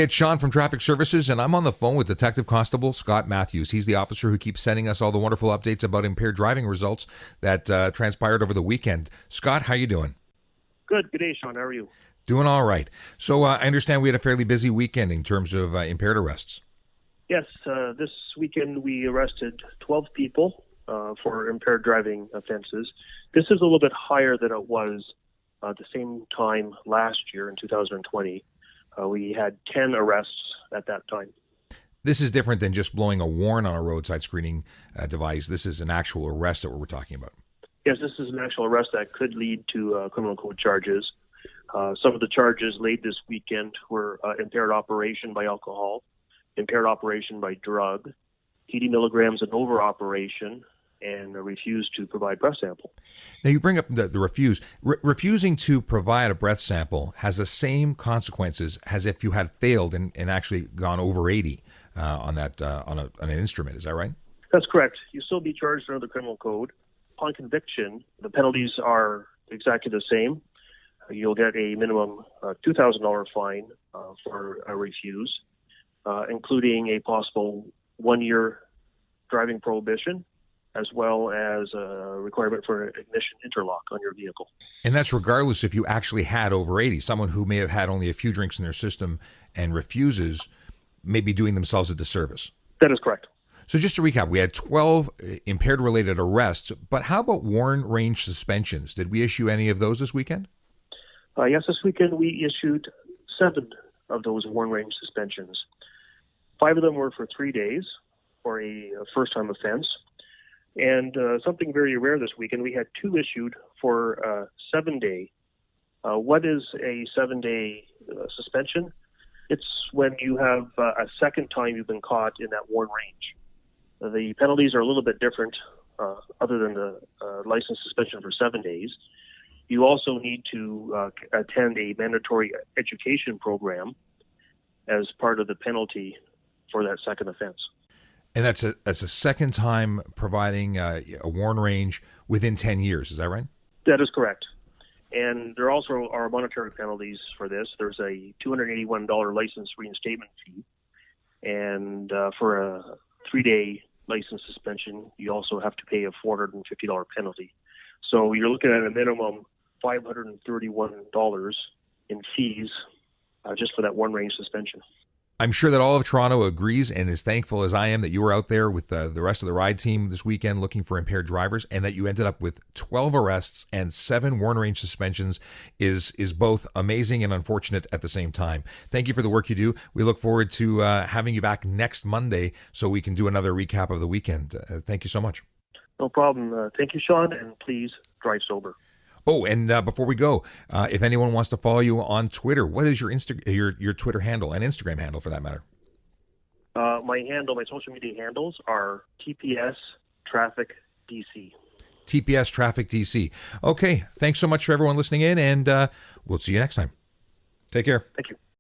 It's Sean from Traffic Services, and I'm on the phone with Detective Constable Scott Matthews. He's the officer who keeps sending us all the wonderful updates about impaired driving results that transpired over the weekend. Scott, how you doing? Good. Good day, Sean. How are you? Doing all right. So I understand we had a fairly busy weekend in terms of impaired arrests. Yes, this weekend we arrested 12 people for impaired driving offenses. This is a little bit higher than it was the same time last year in 2020. We had 10 arrests at that time. This is different than just blowing a warn on a roadside screening device. This is an actual arrest that we're talking about. Yes, this is an actual arrest that could lead to criminal code charges. Some of the charges laid this weekend were impaired operation by alcohol, impaired operation by drug, 80 milligrams and over operation, and refused to provide breath sample. Now, you bring up the refuse. Refusing to provide a breath sample has the same consequences as if you had failed and actually gone over 80 on an instrument. Is that right? That's correct. You'll still be charged under the criminal code. Upon conviction, the penalties are exactly the same. You'll get a minimum $2,000 fine for a refuse, including a possible 1-year driving prohibition, as well as a requirement for an ignition interlock on your vehicle. And that's regardless if you actually had over 80. Someone who may have had only a few drinks in their system and refuses may be doing themselves a disservice. That is correct. So just to recap, we had 12 impaired-related arrests, but how about warrant range suspensions? Did we issue any of those this weekend? Yes, this weekend we issued 7 of those warrant range suspensions. 5 of them were for 3 days for a first-time offense. And something very rare this weekend, we had 2 issued for 7-day. What is a 7-day suspension? It's when you have a second time you've been caught in that warrant range. The penalties are a little bit different other than the license suspension for 7 days. You also need to attend a mandatory education program as part of the penalty for that second offense. And that's a second time providing a warrant range within 10 years. Is that right? That is correct. And there also are monetary penalties for this. There's a $281 license reinstatement fee. And for a 3-day license suspension, you also have to pay a $450 penalty. So you're looking at a minimum $531 in fees just for that warrant range suspension. I'm sure that all of Toronto agrees and is thankful as I am that you were out there with the rest of the ride team this weekend looking for impaired drivers, and that you ended up with 12 arrests and 7 warrant range suspensions is both amazing and unfortunate at the same time. Thank you for the work you do. We look forward to having you back next Monday so we can do another recap of the weekend. Thank you so much. No problem. Thank you, Sean, and please drive sober. Oh, and before we go, if anyone wants to follow you on Twitter, what is your your Twitter handle and Instagram handle for that matter? My social media handles are TPS Traffic DC. TPS Traffic DC. Okay, thanks so much for everyone listening in, and we'll see you next time. Take care. Thank you.